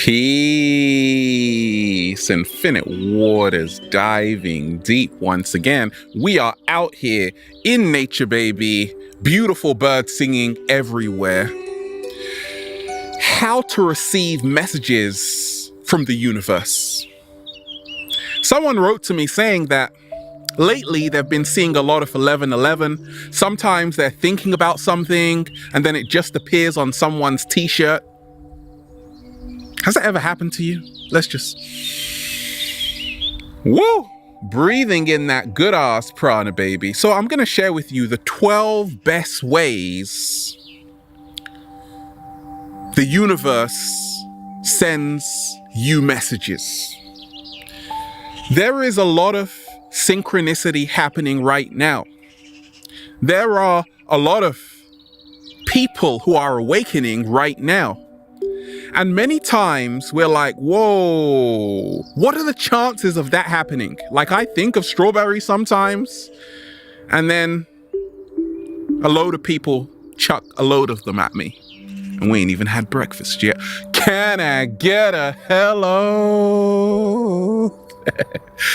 Peace, infinite waters, diving deep once again. We are out here in nature, baby. Beautiful birds singing everywhere. How to receive messages from the universe. Someone wrote to me saying that lately they've been seeing a lot of 1111. Sometimes they're thinking about something and then it just appears on someone's t-shirt. Has that ever happened to you? Let's just... Woo! Breathing in that good ass prana, baby. So I'm going to share with you the 12 best ways the universe sends you messages. There is a lot of synchronicity happening right now. There are a lot of people who are awakening right now. And many times we're like, whoa, what are the chances of that happening? Like, I think of strawberries sometimes, and then a load of people chuck a load of them at me. And we ain't even had breakfast yet. Can I get a hello?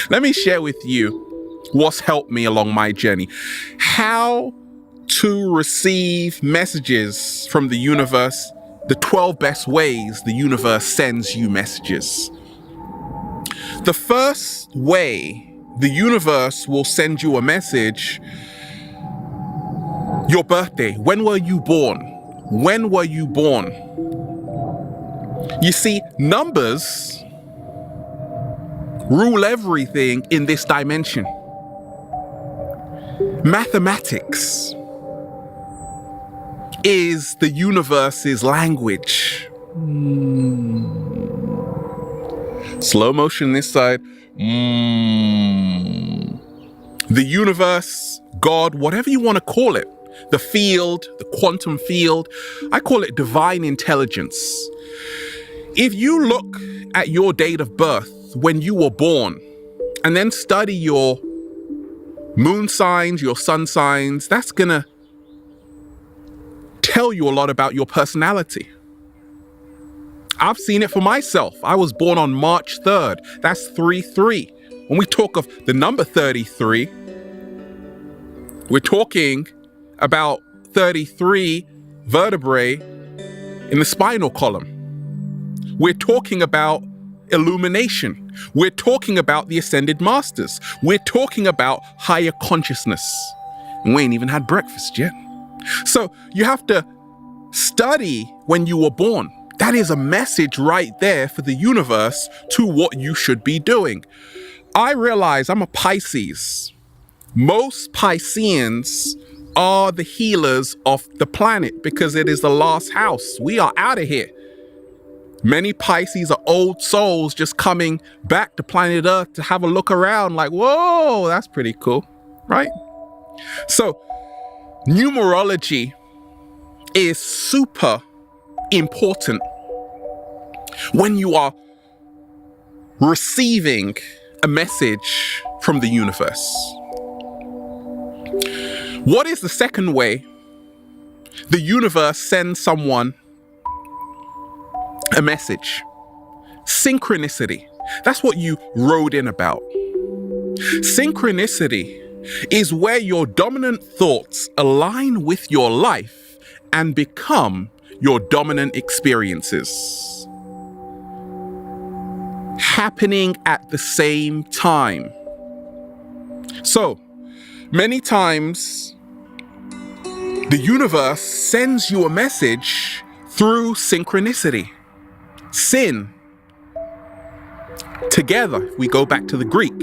Let me share with you what's helped me along my journey. How to receive messages from the universe. The 12 best ways the universe sends you messages. The first way the universe will send you a message, your birthday. When were you born? When were you born? You see, numbers rule everything in this dimension. Mathematics is the universe's language. Slow motion this side. The universe, God, whatever you want to call it, the field, the quantum field, I call it divine intelligence. If you look at your date of birth, when you were born, and then study your moon signs, your sun signs, that's gonna tell you a lot about your personality. I've seen it for myself. I was born on March 3rd. That's 3-3. When we talk of the number 33, we're talking about 33 vertebrae in the spinal column. We're talking about illumination. We're talking about the ascended masters. We're talking about higher consciousness. And we ain't even had breakfast yet. So you have to study when you were born. That is a message right there for the universe to what you should be doing. I realize I'm a Pisces. Most Pisceans are the healers of the planet because it is the last house. We are out of here. Many Pisces are old souls just coming back to planet Earth to have a look around like, whoa, that's pretty cool, right? So numerology is super important when you are receiving a message from the universe. What is the second way the universe sends someone a message? Synchronicity. That's what you wrote in about. Synchronicity is where your dominant thoughts align with your life and become your dominant experiences, happening at the same time. So many times the universe sends you a message through synchronicity. Sin. Together, if we go back to the Greek.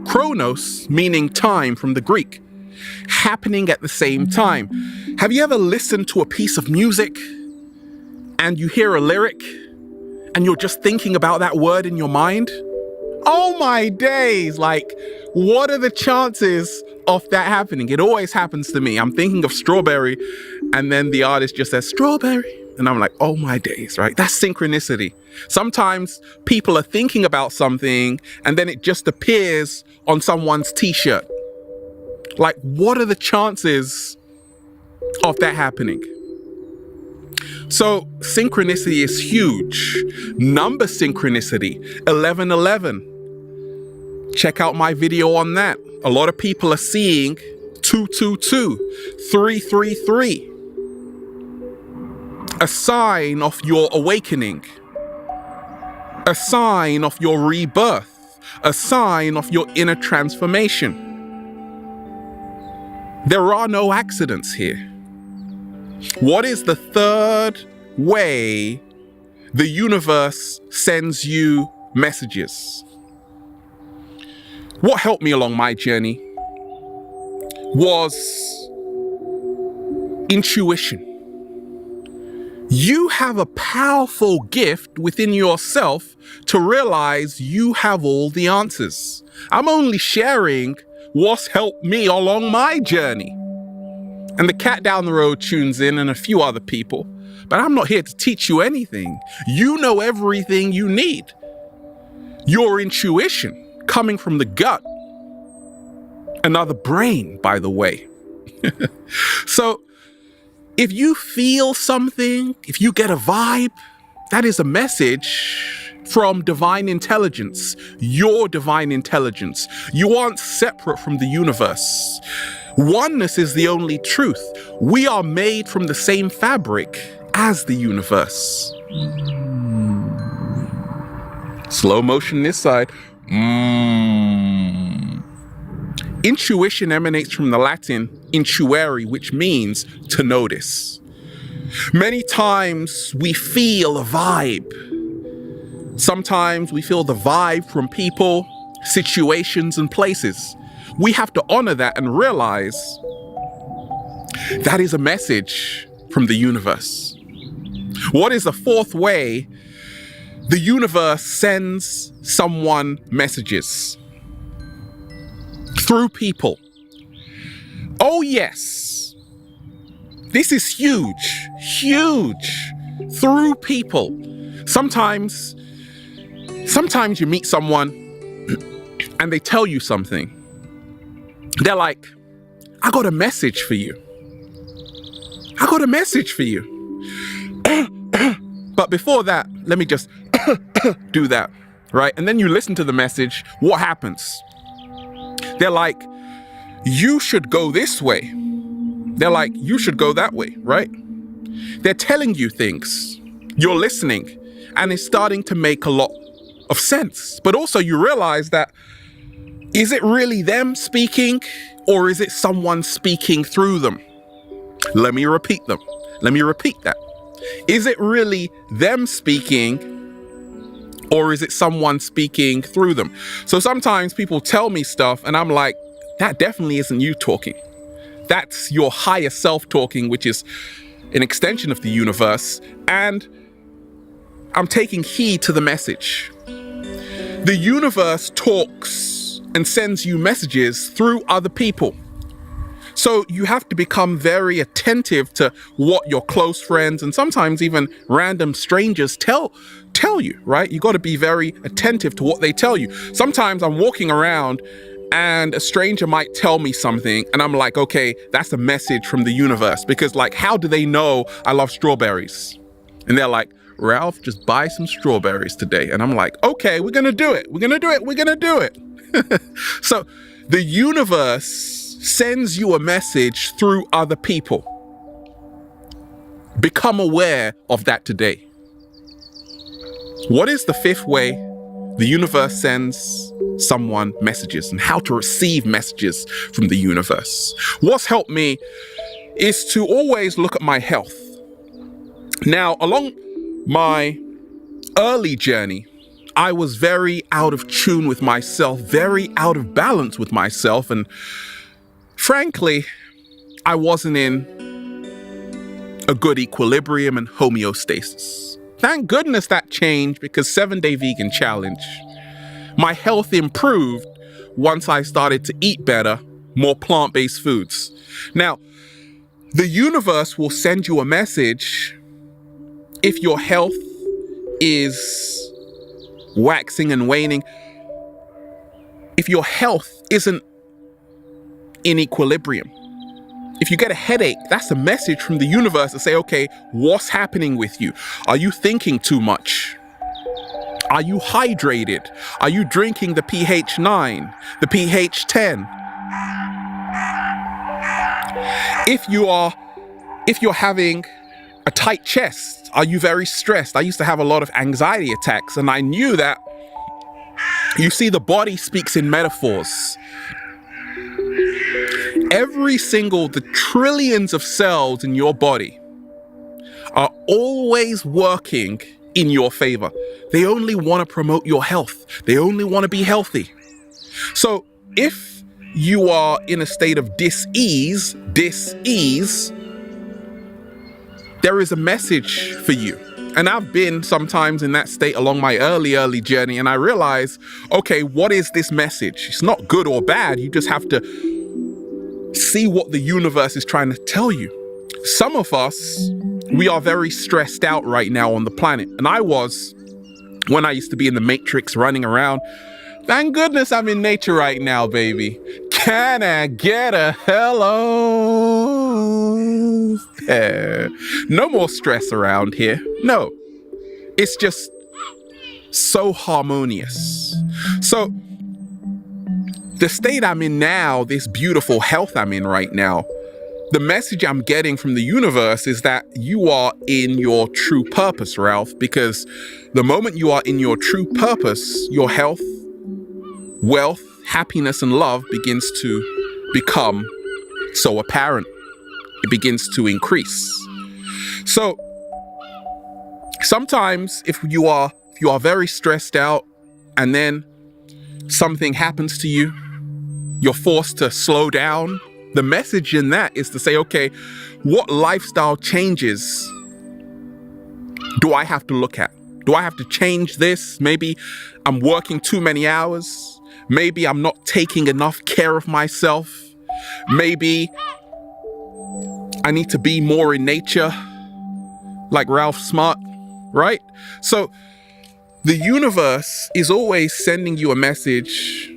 Chronos, meaning time from the Greek. Happening at the same time. Have you ever listened to a piece of music and you hear a lyric and you're just thinking about that word in your mind? Oh my days! Like, what are the chances of that happening? It always happens to me. I'm thinking of strawberry and then the artist just says strawberry. And I'm like, oh my days, right? That's synchronicity. Sometimes people are thinking about something and then it just appears on someone's t-shirt. Like, what are the chances of that happening? So synchronicity is huge. Number synchronicity, 1111. Check out my video on that. A lot of people are seeing 222, 333. A sign of your awakening. A sign of your rebirth. A sign of your inner transformation. There are no accidents here. What is the third way the universe sends you messages? What helped me along my journey was intuition. You have a powerful gift within yourself to realize you have all the answers. I'm only sharing what's helped me along my journey. And the cat down the road tunes in, and a few other people. But I'm not here to teach you anything. You know everything you need. Your intuition, coming from the gut. Another brain, by the way. So, if you feel something, if you get a vibe, that is a message from divine intelligence, your divine intelligence. You aren't separate from the universe. Oneness is the only truth. We are made from the same fabric as the universe. Slow motion this side. Intuition emanates from the Latin intuere, which means to notice. Many times we feel a vibe. Sometimes we feel the vibe from people, situations, and places. We have to honor that and realize that is a message from the universe. What is the fourth way the universe sends someone messages? Through people. Oh yes, this is huge, huge. Through people. Sometimes you meet someone and they tell you something. They're like, I got a message for you. I got a message for you. But before that, let me just do that, right? And then you listen to the message. What happens? They're like, you should go this way. They're like, you should go that way, right? They're telling you things. You're listening. And it's starting to make a lot of sense. But also you realize that, is it really them speaking, or is it someone speaking through them? Let me repeat that. Is it really them speaking, or is it someone speaking through them? So sometimes people tell me stuff and I'm like, that definitely isn't you talking. That's your higher self talking, which is an extension of the universe. And I'm taking heed to the message. The universe talks and sends you messages through other people. So you have to become very attentive to what your close friends and sometimes even random strangers tell you, right? You got to be very attentive to what they tell you. Sometimes I'm walking around and a stranger might tell me something and I'm like, okay, that's a message from the universe, because like, how do they know I love strawberries? And they're like, Ralph, just buy some strawberries today. And I'm like, okay, we're going to do it. We're going to do it. We're going to do it. So the universe sends you a message through other people. Become aware of that today. What is the fifth way the universe sends someone messages, and how to receive messages from the universe? What's helped me is to always look at my health. Now, along my early journey, I was very out of tune with myself, very out of balance with myself, and frankly, I wasn't in a good equilibrium and homeostasis. Thank goodness that changed, because 7-Day Vegan Challenge, my health improved once I started to eat better, more plant-based foods. Now, the universe will send you a message if your health is waxing and waning. If your health isn't in equilibrium, If you get a headache, that's a message from the universe to say, okay, what's happening with you? Are you thinking too much? Are you hydrated? Are you drinking the pH 9, the pH 10? If you're having a tight chest, are you very stressed? I used to have a lot of anxiety attacks, and I knew that, you see, the body speaks in metaphors. The trillions of cells in your body are always working in your favor. They only want to promote your health. They only want to be healthy. So if you are in a state of dis-ease, there is a message for you. And I've been sometimes in that state along my early journey, and I realize, okay, what is this message? It's not good or bad. You just have to see what the universe is trying to tell you. Some of us, we are very stressed out right now on the planet. And I was, when I used to be in the matrix running around. Thank goodness I'm in nature right now, baby. Can I get a hello? Yeah. No more stress around here. No, it's just so harmonious. So the state I'm in now, this beautiful health I'm in right now, the message I'm getting from the universe is that you are in your true purpose, Ralph, because the moment you are in your true purpose, your health, wealth, happiness, and love begins to become so apparent. It begins to increase. So sometimes if you are very stressed out and then something happens to you, you're forced to slow down. The message in that is to say, okay, what lifestyle changes do I have to look at? Do I have to change this? Maybe I'm working too many hours. Maybe I'm not taking enough care of myself. Maybe I need to be more in nature, like Ralph Smart, right? So the universe is always sending you a message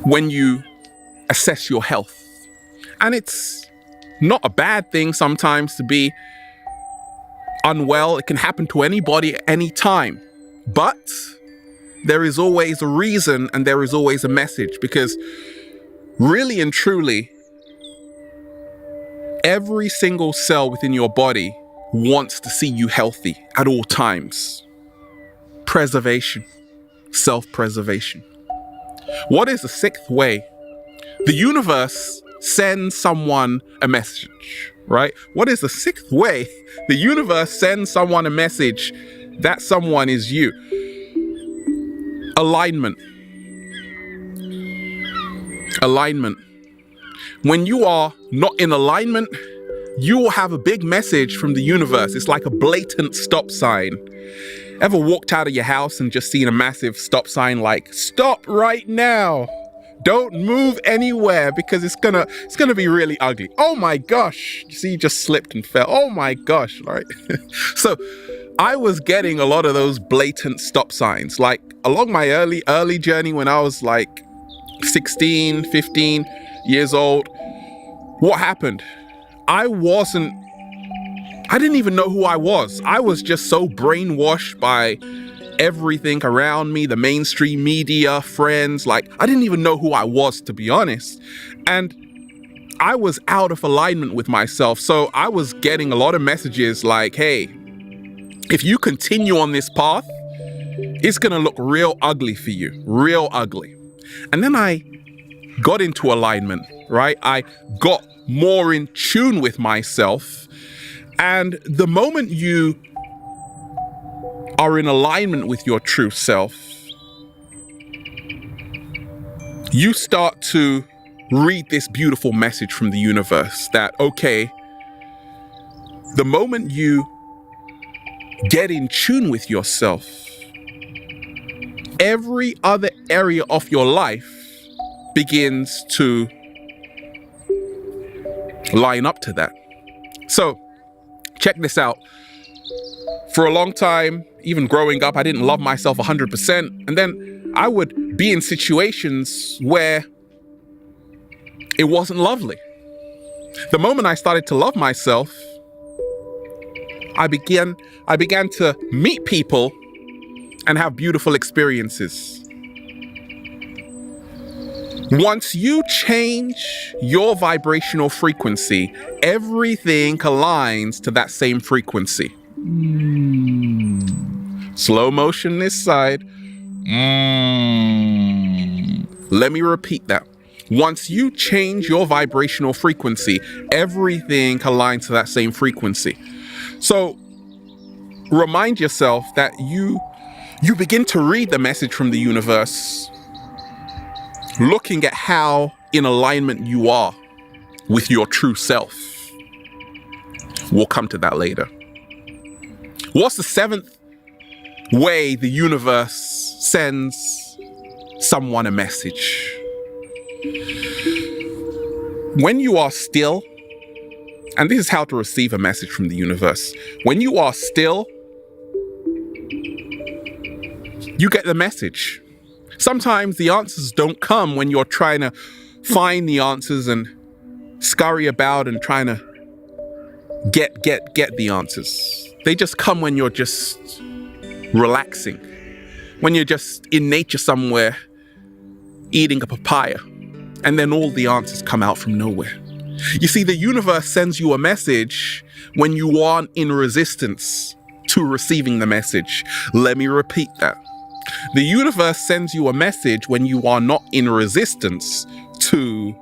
when you assess your health. And it's not a bad thing sometimes to be unwell. It can happen to anybody at any time. But there is always a reason and there is always a message, because really and truly, every single cell within your body wants to see you healthy at all times. Preservation, self-preservation. What is the sixth way? The universe sends someone a message, right? What is the sixth way? The universe sends someone a message. That someone is you. Alignment. Alignment. When you are not in alignment, you will have a big message from the universe. It's like a blatant stop sign. Ever walked out of your house and just seen a massive stop sign like, stop right now. Don't move anywhere because it's gonna be really ugly. Oh my gosh. You see, you just slipped and fell. Oh my gosh, right? So I was getting a lot of those blatant stop signs. Like along my early journey when I was like 16, 15 years old, what happened? I didn't even know who I was. I was just so brainwashed by everything around me, the mainstream media, friends. Like, I didn't even know who I was, to be honest. And I was out of alignment with myself. So I was getting a lot of messages like, hey, if you continue on this path, it's going to look real ugly for you, real ugly. And then I got into alignment, right? I got more in tune with myself. And the moment you are in alignment with your true self, you start to read this beautiful message from the universe that, okay, the moment you get in tune with yourself, every other area of your life begins to line up to that. So check this out. For a long time, even growing up, I didn't love myself 100%. And then I would be in situations where it wasn't lovely. The moment I started to love myself, I began to meet people and have beautiful experiences. Once you change your vibrational frequency, everything aligns to that same frequency. Slow motion this side. Let me repeat that. Once you change your vibrational frequency, everything aligns to that same frequency. So remind yourself that you begin to read the message from the universe, looking at how in alignment you are with your true self. We'll come to that later. What's the seventh way the universe sends someone a message? When you are still, and this is how to receive a message from the universe. When you are still, you get the message. Sometimes the answers don't come when you're trying to find the answers and scurry about and trying to get the answers. They just come when you're just relaxing, when you're just in nature somewhere eating a papaya, and then all the answers come out from nowhere. You see, the universe sends you a message when you aren't in resistance to receiving the message. Let me repeat that. The universe sends you a message when you are not in resistance to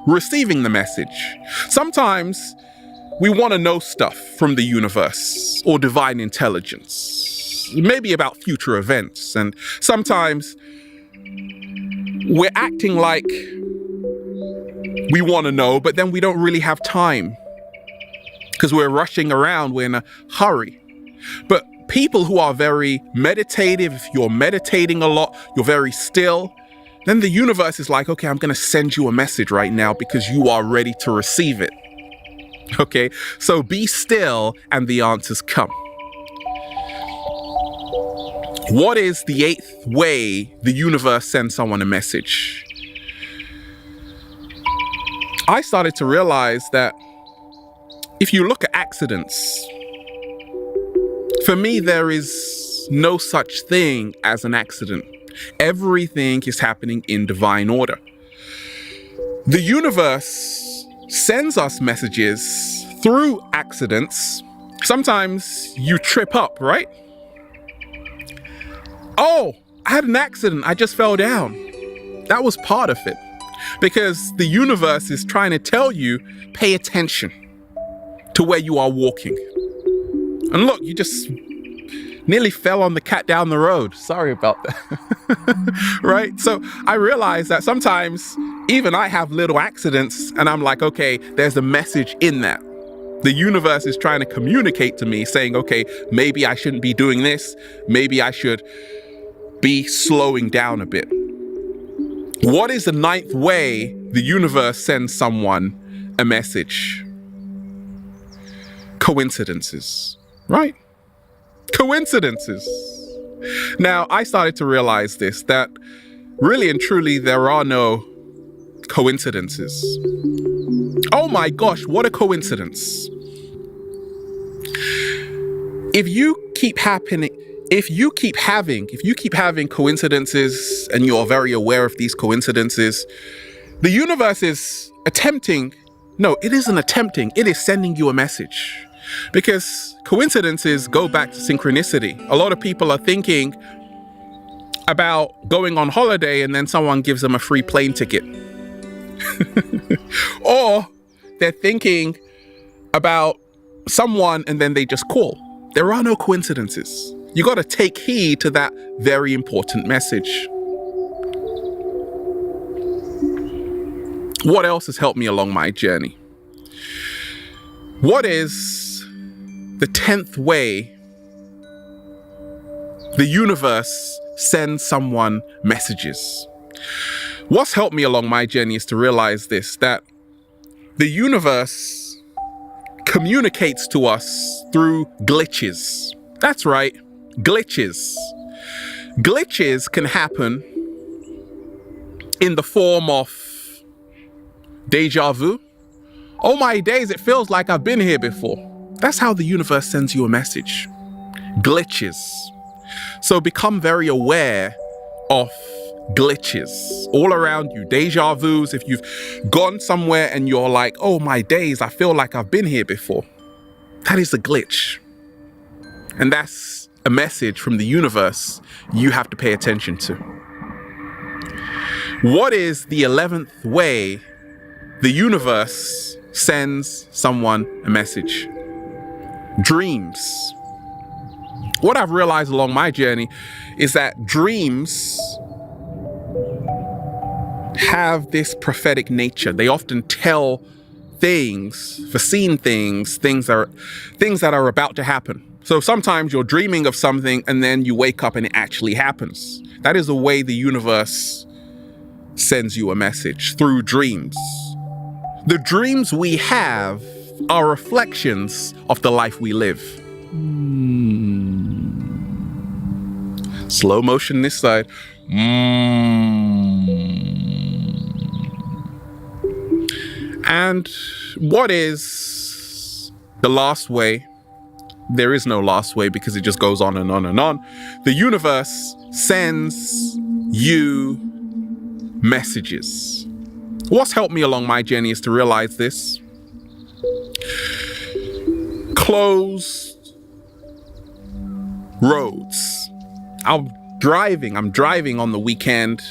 receiving the message. Sometimes we want to know stuff from the universe or divine intelligence, maybe about future events. And sometimes we're acting like we want to know, but then we don't really have time because we're rushing around, we're in a hurry. But people who are very meditative, if you're meditating a lot, you're very still, then the universe is like, okay, I'm going to send you a message right now because you are ready to receive it. Okay, so be still and the answers come. What is the eighth way the universe sends someone a message? I started to realize that if you look at accidents, for me, there is no such thing as an accident. Everything is happening in divine order. The universe sends us messages through accidents. Sometimes you trip up, right? Oh, I had an accident. I just fell down. That was part of it. Because the universe is trying to tell you, pay attention to where you are walking. And look, you just nearly fell on the cat down the road. Sorry about that. Right? So I realized that sometimes even I have little accidents and I'm like, okay, there's a message in that. The universe is trying to communicate to me saying, okay, maybe I shouldn't be doing this. Maybe I should be slowing down a bit. What is the ninth way the universe sends someone a message? Coincidences, right? Coincidences. Now, I started to realize this, that really and truly there are no coincidences. Oh my gosh, what a coincidence. If you keep having coincidences and you're very aware of these coincidences, the universe is it is sending you a message. Because coincidences go back to synchronicity. A lot of people are thinking about going on holiday and then someone gives them a free plane ticket. Or they're thinking about someone and then they just call. There are no coincidences. You got to take heed to that very important message. What else has helped me along my journey? What is the 10th way the universe sends someone messages? What's helped me along my journey is to realize this, that the universe communicates to us through glitches. That's right, glitches. Glitches can happen in the form of Deja vu. Oh my days, it feels like I've been here before. That's how the universe sends you a message. Glitches. So become very aware of glitches all around you. Deja vus. If you've gone somewhere and you're like, oh my days, I feel like I've been here before. That is a glitch. And that's a message from the universe you have to pay attention to. What is the 11th way the universe sends someone a message? Dreams. What I've realized along my journey is that dreams have this prophetic nature. They often tell things, foreseen things that are about to happen. So sometimes you're dreaming of something and then you wake up and it actually happens. That is the way the universe sends you a message, through dreams. The dreams we have are reflections of the life we live. Slow motion this side. And what is the last way? There is no last way because it just goes on and on and on. The universe sends you messages. What's helped me along my journey is to realize this. Closed roads. I'm driving on the weekend.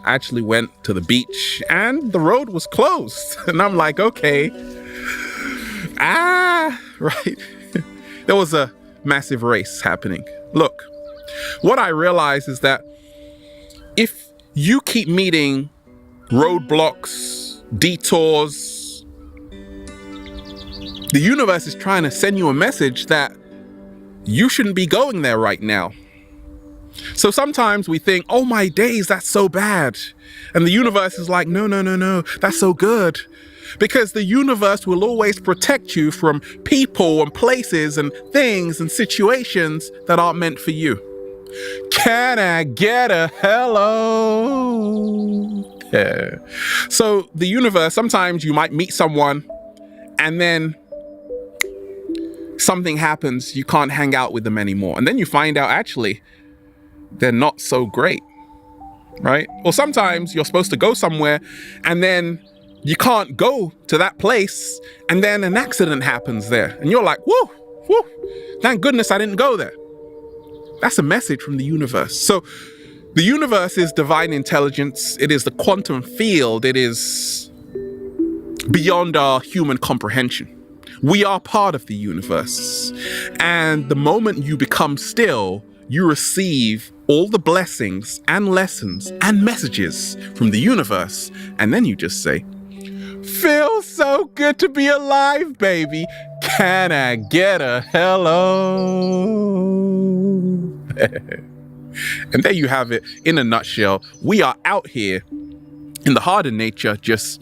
I actually went to the beach and the road was closed. And I'm like, okay. Right. There was a massive race happening. Look, what I realize is that if you keep meeting roadblocks, detours, the universe is trying to send you a message that you shouldn't be going there right now. So sometimes we think, oh my days, that's so bad. And the universe is like, no, that's so good. Because the universe will always protect you from people and places and things and situations that aren't meant for you. Can I get a hello? Yeah. So the universe, sometimes you might meet someone and then something happens, you can't hang out with them anymore. And then you find out actually they're not so great, right? Or sometimes you're supposed to go somewhere and then you can't go to that place and then an accident happens there. And you're like, whoo, thank goodness I didn't go there. That's a message from the universe. So the universe is divine intelligence. It is the quantum field. It is beyond our human comprehension. We are part of the universe. And the moment you become still, you receive all the blessings and lessons and messages from the universe. And then you just say, feels so good to be alive, baby. Can I get a hello? And there you have it in a nutshell. We are out here in the heart of nature, just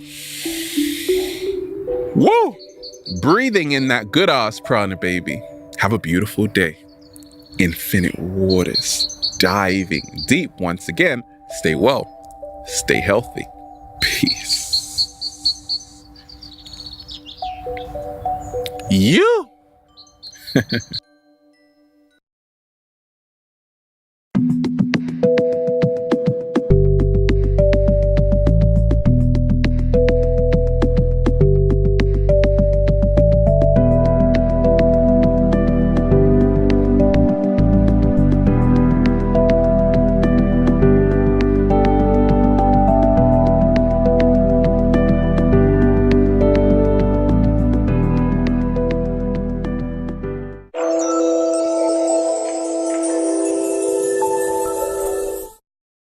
breathing in that good ass prana, baby. Have a beautiful day. Infinite waters, diving deep once again. Stay well, stay healthy. Peace. You.